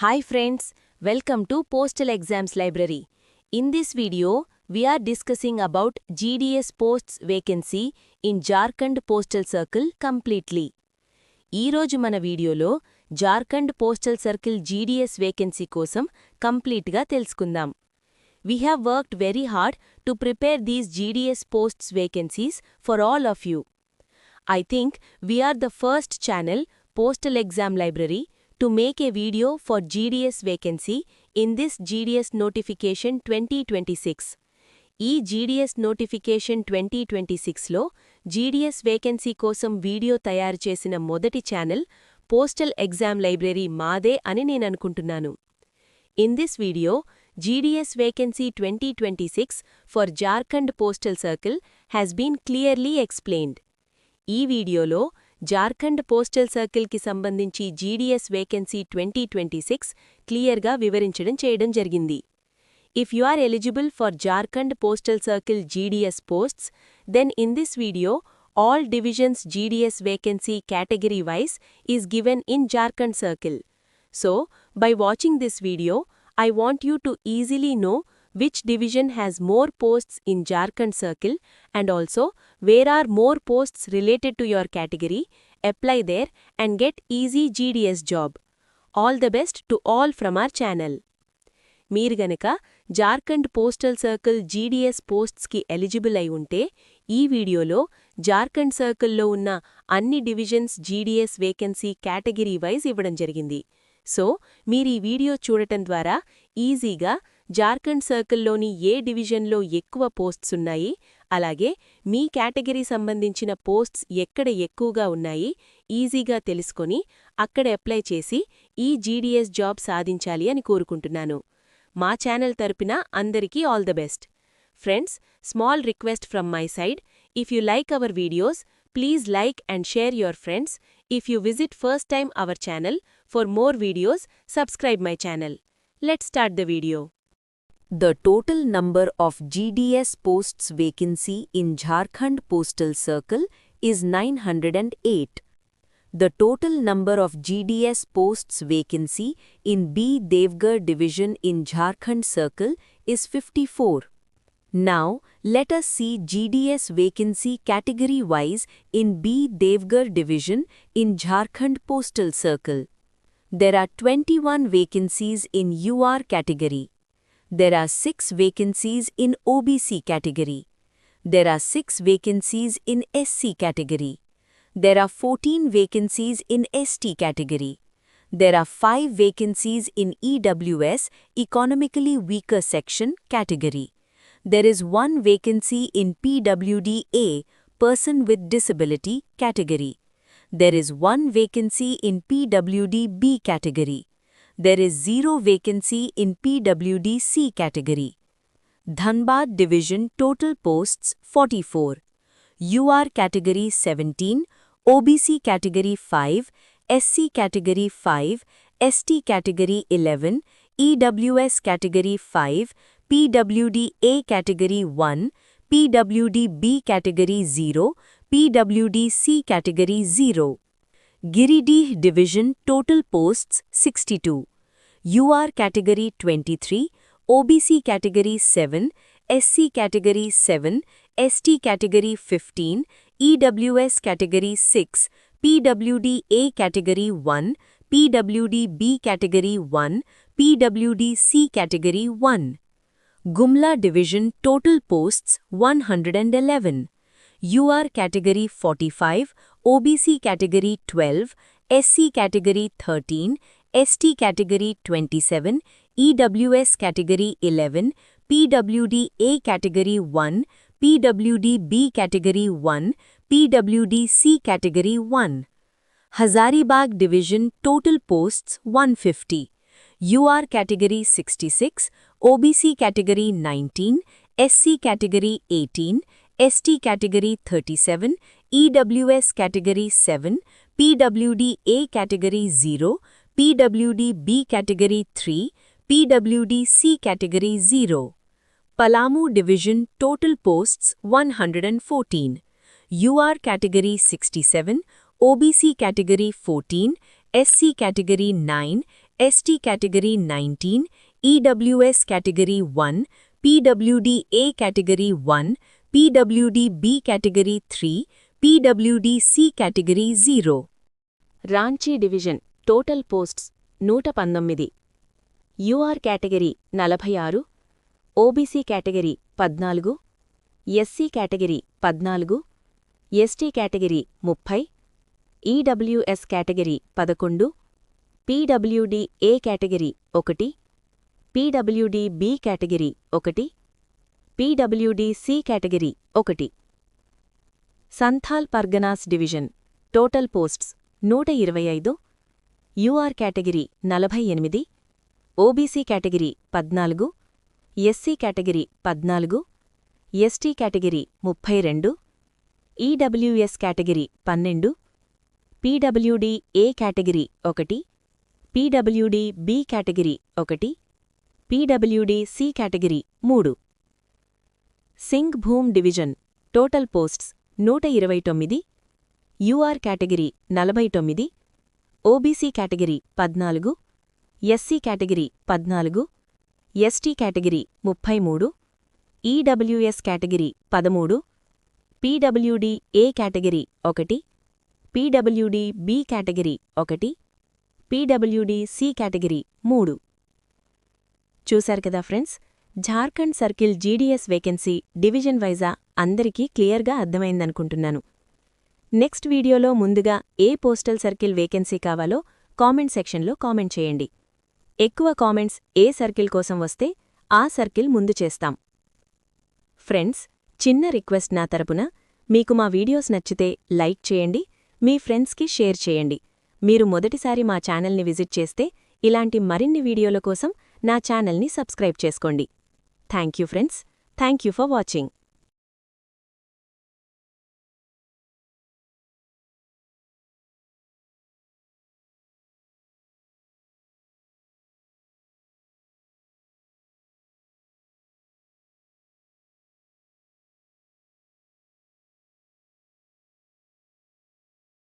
Hi friends, welcome to Postal Exams Library. In this video, we are discussing about GDS posts vacancy in Jharkhand Postal Circle completely. ఈ రోజు మన వీడియోలో Jharkhand postal circle GDS vacancy కోసం కంప్లీట్గా తెలుసుకుందాం. We have worked very hard to prepare these GDS posts vacancies for all of you. I think we are the first channel, Postal Exam Library, to make a video for GDS vacancy in this GDS notification 2026. ఈ GDS notification 2026లో GDS vacancy కోసం video తయారు చేసిన మొదటి channel postal exam library మాదే అని నేననుకుంటున్నాను. In this video, GDS vacancy 2026 for Jharkhand Postal Circle has been clearly explained. ఈ వీడియోలో జార్ఖండ్ పోస్టల్ సర్కిల్కి సంబంధించి GDS వేకెన్సీ 2026 క్లియర్గా వివరించడం జరిగింది. If you are eligible for Jharkhand Postal Circle GDS posts, then in this video, all divisions GDS vacancy category-wise is given in Jharkhand Circle. So, by watching this video, I want you to easily know which division has more posts in Jharkhand Circle and also where are more posts related to your category, apply there and get easy GDS job. All the best to all from our channel. మీరు గనక Jharkhand postal circle GDS పోస్ట్స్కి eligible అయి ఉంటే ఈ వీడియోలో జార్ఖండ్ సర్కిల్లో ఉన్న అన్ని divisions GDS vacancy category wise ఇవ్వడం జరిగింది. సో మీరీ వీడియో చూడటం ద్వారా ఈజీగా జార్ఖండ్ సర్కిల్లోని ఏ డివిజన్లో ఎక్కువ పోస్ట్స్ ఉన్నాయి, అలాగే మీ కేటగిరీ సంబంధించిన పోస్ట్స్ ఎక్కడ ఎక్కువగా ఉన్నాయి ఈజీగా తెలుసుకొని అక్కడ అప్లై చేసి ఈ GDS జాబ్ సాధించాలి అని కోరుకుంటున్నాను. మా ఛానల్ తరపున అందరికీ all the best. Friends, small request from my side, if you like our videos, please like and share your friends. If you visit first time our channel, for more videos, subscribe my channel. Let's start the video. The total number of GDS posts vacancy in Jharkhand Postal Circle is 908. The total number of GDS posts vacancy in B. Devgarh division in Jharkhand Circle is 54. Now, let us see GDS vacancy category-wise in B. Devgarh division in Jharkhand Postal Circle. There are 21 vacancies in UR category. There are 6 vacancies in OBC category. There are 6 vacancies in SC category. There are 14 vacancies in ST category. There are 5 vacancies in EWS, economically weaker section category. There is 1 vacancy in PWD-A, person with disability category. There is 1 vacancy in PWD-B category. There is 0 vacancy in PWD-C category. Dhanbad division total posts 44. UR category 17, OBC category 5, SC category 5, ST category 11, EWS category 5, PWD-A category 1, PWD-B category 0, PWD-C category 0. Giridih division total posts 62. UR category 23, OBC category 7, SC category 7, ST category 15, EWS category 6, PWD-A category 1, PWD-B category 1, PWD-C category 1. Gumla division total posts 111. UR category 45, OBC category 12, SC category 13, ST category 27, EWS category 11, PWD-A category 1, PWD-B category 1, PWD-C category 1. Hazaribagh division total posts 150. UR category 66, OBC category 19, SC category 18, ST category 37, EWS category 7, PWD-A category 0, PWD-B category 3, PWD-C category 0. Palamu division total posts 114. UR category 67, OBC category 14, SC category 9, ST category 19, EWS category 1, PWD A category 1, PWD B category 3, PWD C category 0. Ranchi division total posts 119, UR category 46, OBC category 14, SC category 14, ST category 30, EWS category 11, PWD A category 1, PWD B category 1, PWD C category 1. Santhal Parganas division total posts 125, UR category 48, OBC category 14, SC category 14, ST category 32, EWS category 12, PWD A category 1, PWD B category 1, PWD C category 3. Singh boom division total posts 129, UR category 49, OBC category 14, SC category 14, ST category 33, EWS category 13, PWD A category 1, PWD B category 1, PWD C category 3. చూశారు కదా friends, Jharkhand circle GDS vacancy division వైజా అందరికీ క్లియర్గా అర్థమైందనుకుంటున్నాను. Next వీడియోలో ముందుగా ఏ postal circle vacancy కావాలో కామెంట్ సెక్షన్లో కామెంట్ చేయండి. ఎక్కువ కామెంట్స్ ఏ సర్కిల్ కోసం వస్తే ఆ సర్కిల్ ముందు చేస్తాం. ఫ్రెండ్స్, చిన్న రిక్వెస్ట్ నా తరపున, మీకు మా వీడియోస్ నచ్చితే లైక్ చేయండి, మీ ఫ్రెండ్స్కి షేర్ చేయండి. మీరు మొదటిసారి మా ఛానల్ని విజిట్ చేస్తే ఇలాంటి మరిన్ని వీడియోల కోసం నా ఛానల్ని సబ్స్క్రైబ్ చేసుకోండి. Thank you friends, thank you for watching.